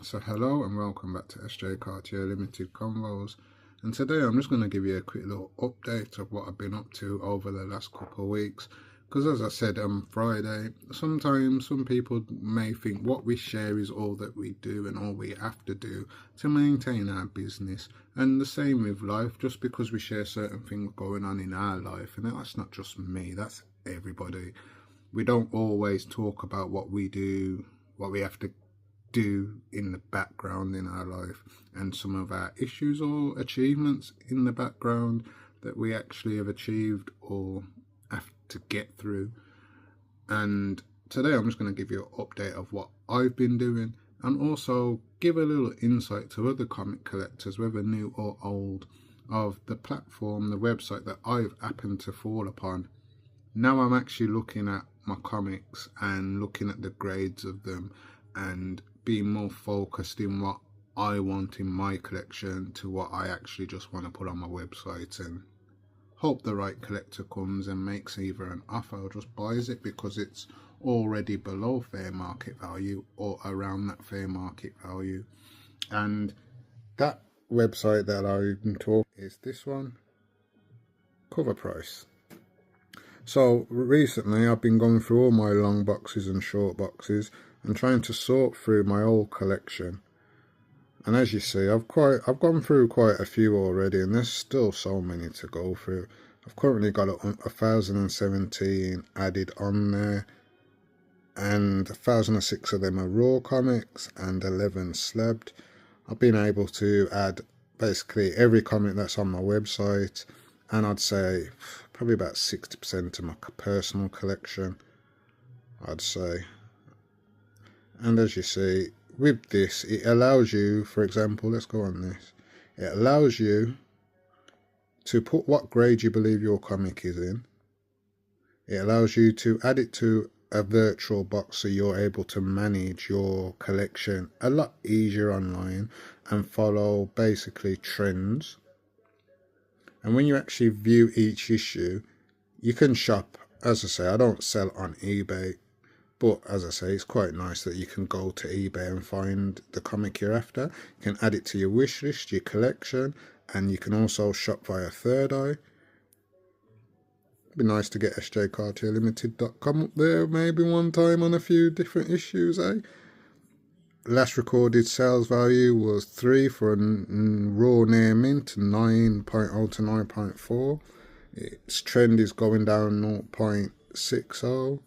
So hello and welcome back to SJ Cartier Limited Convos, and today I'm just going to give you a quick little update of what I've been up to over the last couple of weeks, because as I said on Friday, sometimes some people may think what we share is all that we do and all we have to do to maintain our business, and the same with life. Just because we share certain things going on in our life, and that's not just me, that's everybody, we don't always talk about what we do, what we have to do in the background in our life, and some of our issues or achievements in the background that we actually have achieved or have to get through. And today I'm just going to give you an update of what I've been doing, and also give a little insight to other comic collectors, whether new or old, of the platform, the website that I've happened to fall upon. Now I'm actually looking at my comics and looking at the grades of them and being more focused in what I want in my collection to what I actually just want to put on my website, and hope the right collector comes and makes either an offer or just buys it because it's already below fair market value or around that fair market value. And that website that I'm talking is this one, Covrprice. So recently I've been going through all my long boxes and short boxes and trying to sort through my old collection. And as you see, I've gone through quite a few already, and there's still so many to go through. I've currently got 1,017 added on there, and 1,006 of them are raw comics and 11 slabbed. I've been able to add basically every comic that's on my website, and I'd say probably about 60% of my personal collection, I'd say. And as you see, with this, it allows you, for example, let's go on this, it allows you to put what grade you believe your comic is in. It allows you to add it to a virtual box, so you're able to manage your collection a lot easier online and follow basically trends. And when you actually view each issue, you can shop. As I say, I don't sell on eBay, but as I say, it's quite nice that you can go to eBay and find the comic you're after. You can add it to your wish list, your collection, and you can also shop via Third Eye. It'd be nice to get sjcartierlimited.com up there maybe one time on a few different issues, eh? Last recorded sales value was 3 for a raw near mint, 9.0 to 9.4. Its trend is going down 0.60.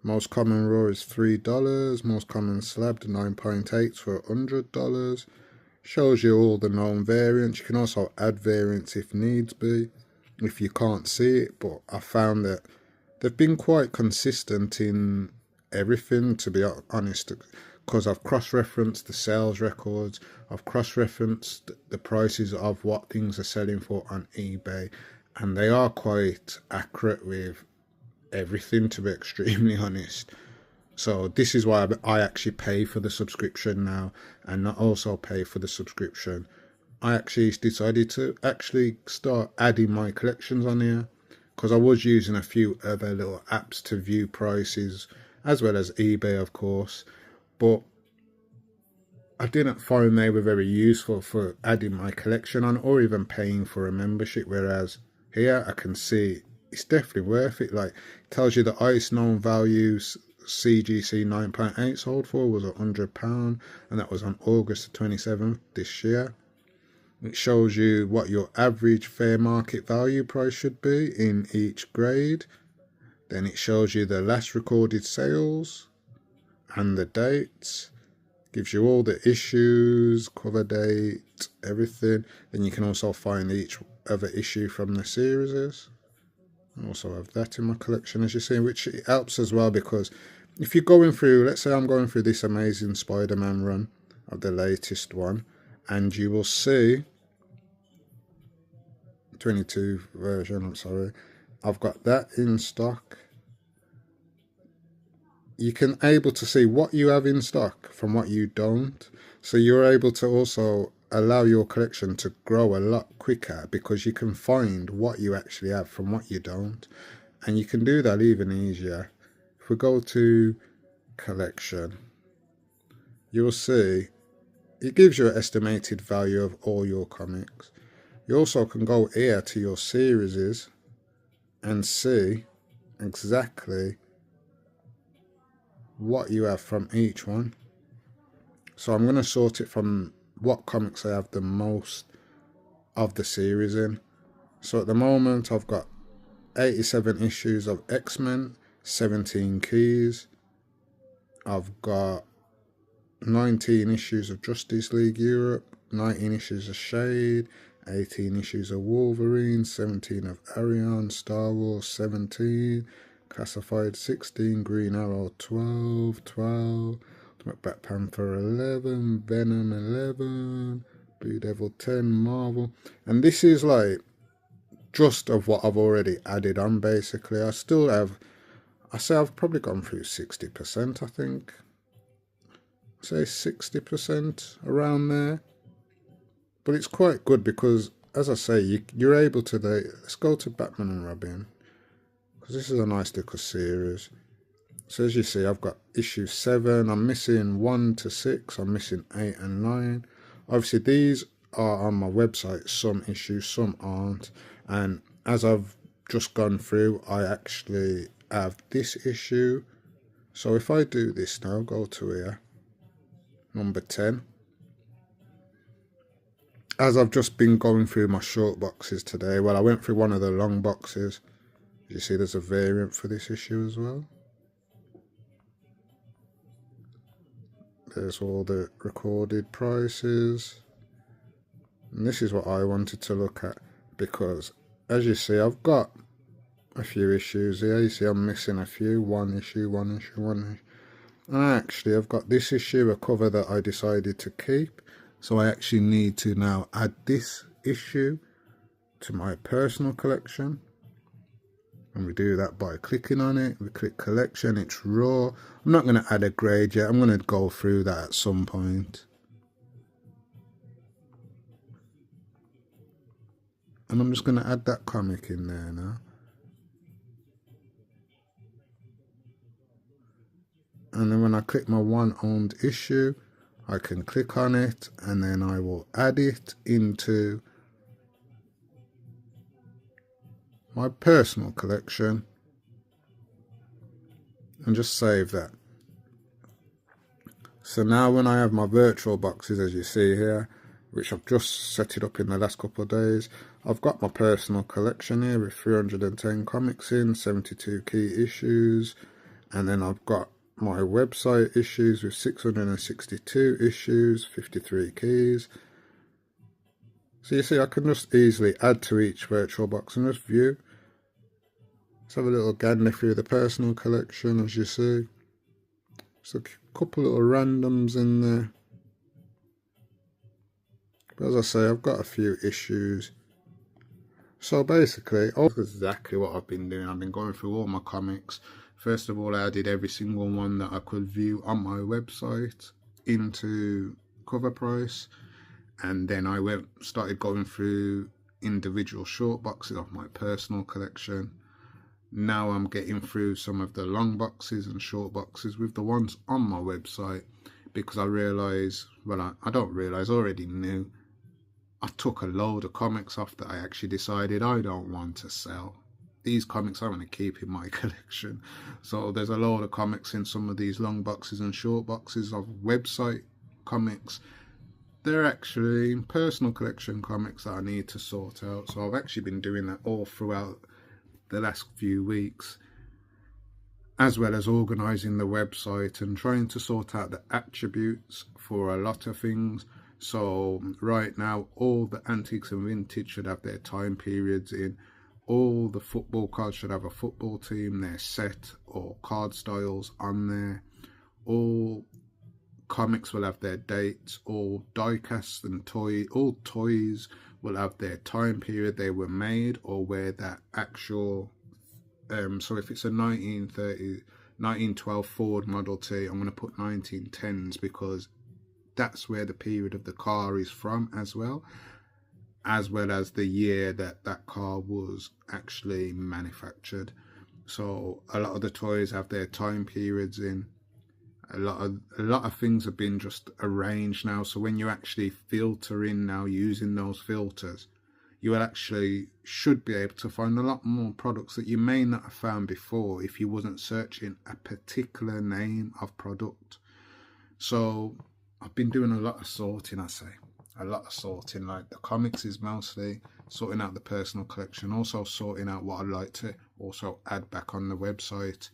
Most common raw is $3. Most common slabbed 9.8 for $100. Shows you all the known variants. You can also add variants if needs be, if you can't see it. But I found that they've been quite consistent in everything, to be honest, because I've cross-referenced the sales records. I've cross-referenced the prices of what things are selling for on eBay, and they are quite accurate with everything, to be extremely honest. So this is why I actually pay for the subscription now, and not also pay for the subscription. I actually decided to actually start adding my collections on here, because I was using a few other little apps to view prices, as well as eBay of course, but I didn't find they were very useful for adding my collection on or even paying for a membership, whereas here I can see it's definitely worth it. Like, it tells you the highest known values CGC 9.8 sold for was £100, and that was on August 27th this year. It shows you what your average fair market value price should be in each grade. Then it shows you the last recorded sales and the dates. Gives you all the issues, cover date, everything. Then you can also find each other issue from the series. I also have that in my collection, as you see, which helps as well, because if you're going through, let's say I'm going through this Amazing Spider-Man run of the latest one, and you will see 22 version, I'm sorry, I've got that in stock. You can able to see what you have in stock from what you don't, so you're able to also allow your collection to grow a lot quicker, because you can find what you actually have from what you don't, and you can do that even easier. If we go to collection, you'll see it gives you an estimated value of all your comics. You also can go here to your series and see exactly what you have from each one. So I'm going to sort it from what comics I have the most of the series in. So at the moment I've got 87 issues of X-Men, 17 keys. I've got 19 issues of Justice League Europe, 19 issues of Shade, 18 issues of Wolverine, 17 of Arion, Star Wars 17, Classified 16, Green Arrow 12, Black Panther 11, Venom 11, Blue Devil 10, Marvel. And this is like just of what I've already added on basically. I still have, I say I've probably gone through 60%, I think. Say 60% around there. But it's quite good because, as I say, you're able to, let's go to Batman and Robin, because this is a nice little series. So as you see, I've got issue 7, I'm missing 1 to 6, I'm missing 8 and 9. Obviously these are on my website, some issues, some aren't. And as I've just gone through, I actually have this issue. So if I do this now, go to here, number 10. As I've just been going through my short boxes today, well, I went through one of the long boxes. You see there's a variant for this issue as well. There's all the recorded prices. And this is what I wanted to look at, because as you see, I've got a few issues here. You see I'm missing a few, one issue. And actually I've got this issue, a cover that I decided to keep. So I actually need to now add this issue to my personal collection. And we do that by clicking on it. We click collection, it's raw. I'm not going to add a grade yet. I'm going to go through that at some point. And I'm just going to add that comic in there now. And then when I click my one owned issue, I can click on it and then I will add it into my personal collection and just save that. So now when I have my virtual boxes, as you see here, which I've just set it up in the last couple of days, I've got my personal collection here with 310 comics in, 72 key issues, and then I've got my website issues with 662 issues, 53 keys. So you see I can just easily add to each virtual box and just view. Let's have a little gander through the personal collection. As you see, there's a couple little randoms in there. But as I say, I've got a few issues. So basically, that's exactly what I've been doing. I've been going through all my comics. First of all, I added every single one that I could view on my website into Covrprice, and then I started going through individual short boxes of my personal collection. Now I'm getting through some of the long boxes and short boxes with the ones on my website, because I realise, well, I don't realise, I already knew, I took a load of comics off that I actually decided I don't want to sell. These comics I want to keep in my collection. So there's a load of comics in some of these long boxes and short boxes of website comics. They're actually personal collection comics that I need to sort out. So I've actually been doing that all throughout the last few weeks, as well as organising the website and trying to sort out the attributes for a lot of things. So right now all the antiques and vintage should have their time periods in. All the football cards should have a football team, their set or card styles on there. All comics will have their dates. All die-casts and all toys will have their time period they were made, or where that actual, so if it's a 1912 Ford Model T, I'm going to put 1910s because that's where the period of the car is from as well as the year that that car was actually manufactured. So a lot of the toys have their time periods in. A lot of things have been just arranged now, so when you actually filter in now using those filters, you will actually should be able to find a lot more products that you may not have found before if you wasn't searching a particular name of product. So I've been doing a lot of sorting, I say. A lot of sorting, like the comics is mostly sorting out the personal collection, also sorting out what I'd like to also add back on the website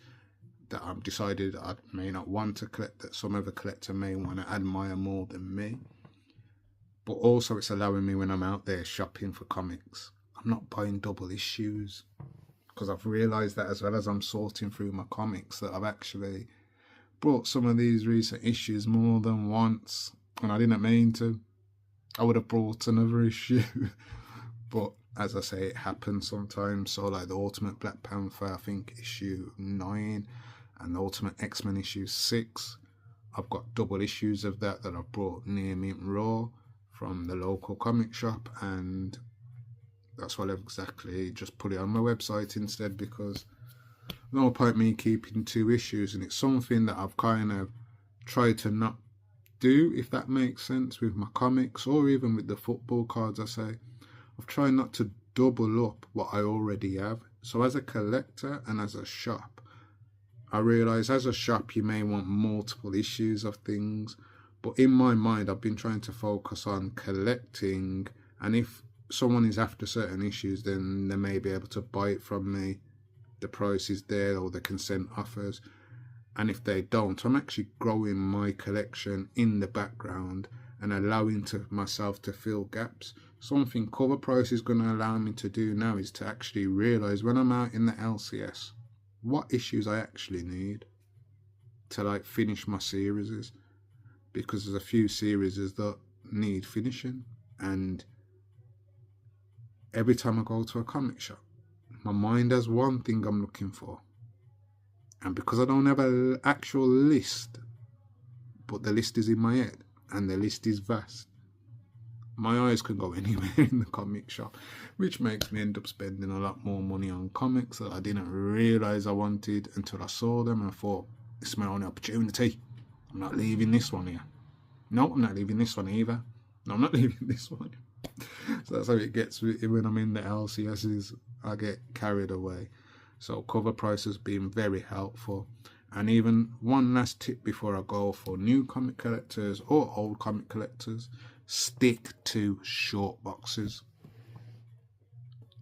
that I've decided I may not want to collect, that some other collector may want to admire more than me. But also it's allowing me, when I'm out there shopping for comics, I'm not buying double issues, because I've realised that as well as I'm sorting through my comics, that I've actually bought some of these recent issues more than once, and I didn't mean to. I would have brought another issue, but as I say, it happens sometimes. So like the Ultimate Black Panther, I think issue 9, and the Ultimate X-Men issue 6, I've got double issues of that I've brought near Mint Raw from the local comic shop, and that's why I've exactly just put it on my website instead, because no point me keeping 2 issues, and it's something that I've kind of tried to not do, if that makes sense, with my comics or even with the football cards. I say I've tried not to double up what I already have. So as a collector and as a shop, I realise as a shop you may want multiple issues of things, but in my mind I've been trying to focus on collecting, and if someone is after certain issues, then they may be able to buy it from me. The price is there, or the consent offers. And if they don't, I'm actually growing my collection in the background and allowing myself to fill gaps. Something Covrprice is going to allow me to do now is to actually realise when I'm out in the LCS what issues I actually need to like finish my series, because there's a few series that need finishing, and every time I go to a comic shop, my mind has one thing I'm looking for. And because I don't have an actual list, but the list is in my head, and the list is vast, my eyes can go anywhere in the comic shop, which makes me end up spending a lot more money on comics that I didn't realise I wanted until I saw them, and I thought, it's my only opportunity. I'm not leaving this one here. No, I'm not leaving this one either. No, I'm not leaving this one. So that's how it gets when I'm in the LCSs. I get carried away. So Covrprice has been very helpful. And even one last tip before I go for new comic collectors or old comic collectors: stick to short boxes.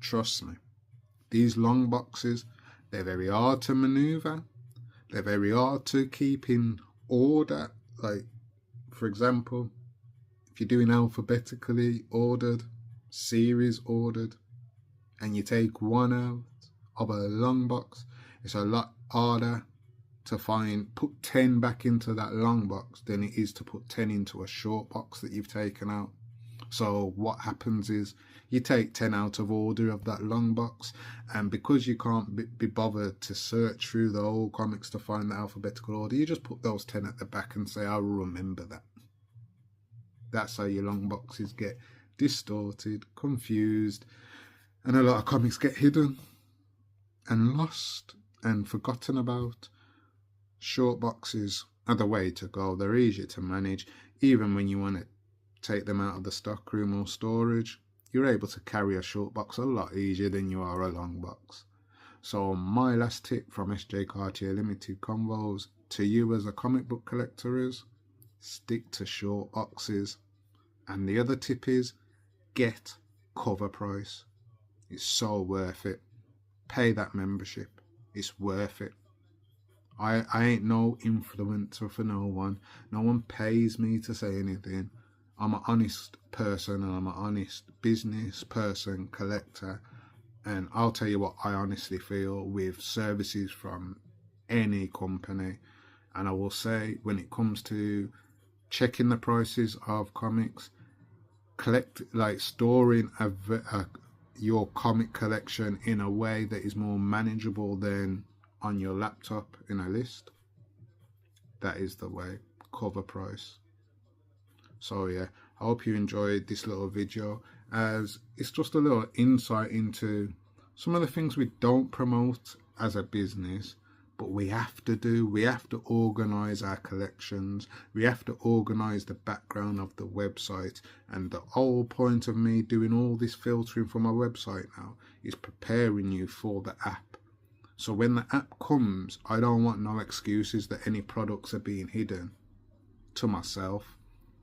Trust me, these long boxes, they're very hard to maneuver. They're very hard to keep in order. Like, for example, if you're doing alphabetically ordered, series ordered, and you take one out of a long box, it's a lot harder to put 10 back into that long box than it is to put 10 into a short box that you've taken out. So what happens is you take 10 out of order of that long box, and because you can't be bothered to search through the old comics to find the alphabetical order, you just put those 10 at the back and say, I'll remember that. That's how your long boxes get distorted, confused, and a lot of comics get hidden and lost and forgotten about. Short boxes are the way to go. They're easier to manage. Even when you want to take them out of the stock room or storage, you're able to carry a short box a lot easier than you are a long box. So my last tip from SJ Cartier Limited Convos to you as a comic book collector is stick to short boxes. And the other tip is get Covrprice. It's so worth it. Pay that membership. It's worth it. I ain't no influencer for no one. No one pays me to say anything. I'm an honest person, and I'm an honest business person, collector. And I'll tell you what I honestly feel with services from any company. And I will say, when it comes to checking the prices of comics, storing your comic collection in a way that is more manageable than on your laptop in a list, that is the way. Covrprice. So yeah, I hope you enjoyed this little video, as it's just a little insight into some of the things we don't promote as a business, But we have to organise our collections. We have to organise the background of the website. And the whole point of me doing all this filtering for my website now is preparing you for the app. So when the app comes, I don't want no excuses that any products are being hidden to myself.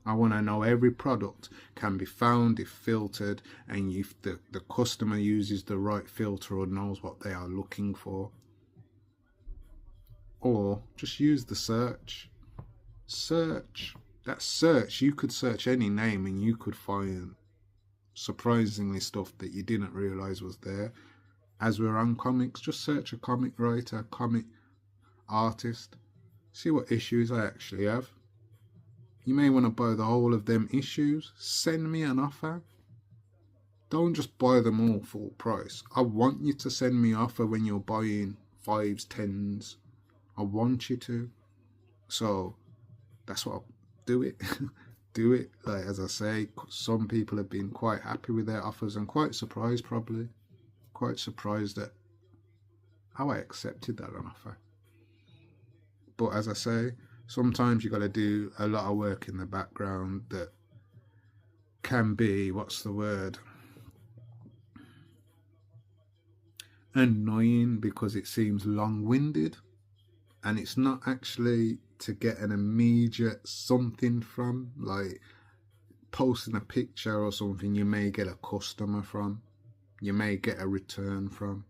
I want to know every product can be found if filtered, and if the customer uses the right filter or knows what they are looking for. Or just use the search. That search, you could search any name and you could find surprisingly stuff that you didn't realise was there. As we're on comics, just search a comic writer, comic artist, see what issues I actually have. You may want to buy the whole of them issues. Send me an offer. Don't just buy them all full price. I want you to send me an offer when you're buying 5s, 10s. I want you to. So that's what I'll do it. Do it. Like, as I say, some people have been quite happy with their offers and quite surprised, probably. Quite surprised at how I accepted that offer. But as I say, sometimes you got to do a lot of work in the background that can be, what's the word? Annoying, because it seems long-winded. And it's not actually to get an immediate something from, like posting a picture or something you may get a customer from, you may get a return from.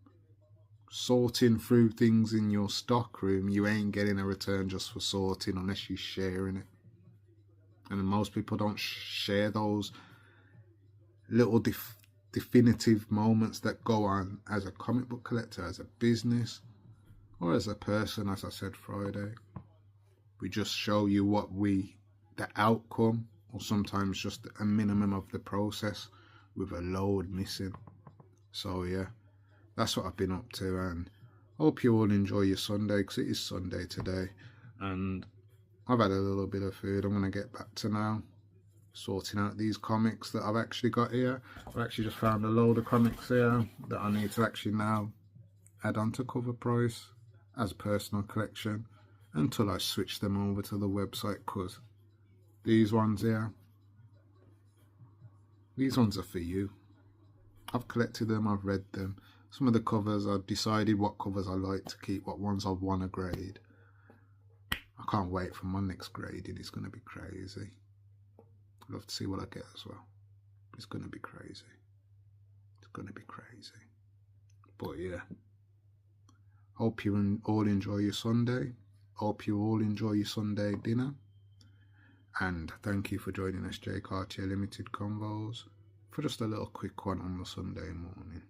Sorting through things in your stock room, you ain't getting a return just for sorting unless you're sharing it. And most people don't share those little definitive moments that go on as a comic book collector, as a business, or as a person. As I said Friday, we just show you the outcome, or sometimes just a minimum of the process with a load missing. So yeah, that's what I've been up to, and hope you all enjoy your Sunday, because it is Sunday today, and I've had a little bit of food. I'm going to get back to now sorting out these comics that I've actually got here. I've actually just found a load of comics here that I need to actually now add on to Covrprice as personal collection until I switch them over to the website, because these ones here, these ones are for you. I've collected them, I've read them. Some of the covers, I've decided what covers I like to keep, what ones I want to grade. I can't wait for my next grading. It's going to be crazy. I'd love to see what I get as well. It's going to be crazy. It's going to be crazy. But yeah, hope you all enjoy your Sunday. Hope you all enjoy your Sunday dinner. And thank you for joining us, J Cartier Limited Convos, for just a little quick one on the Sunday morning.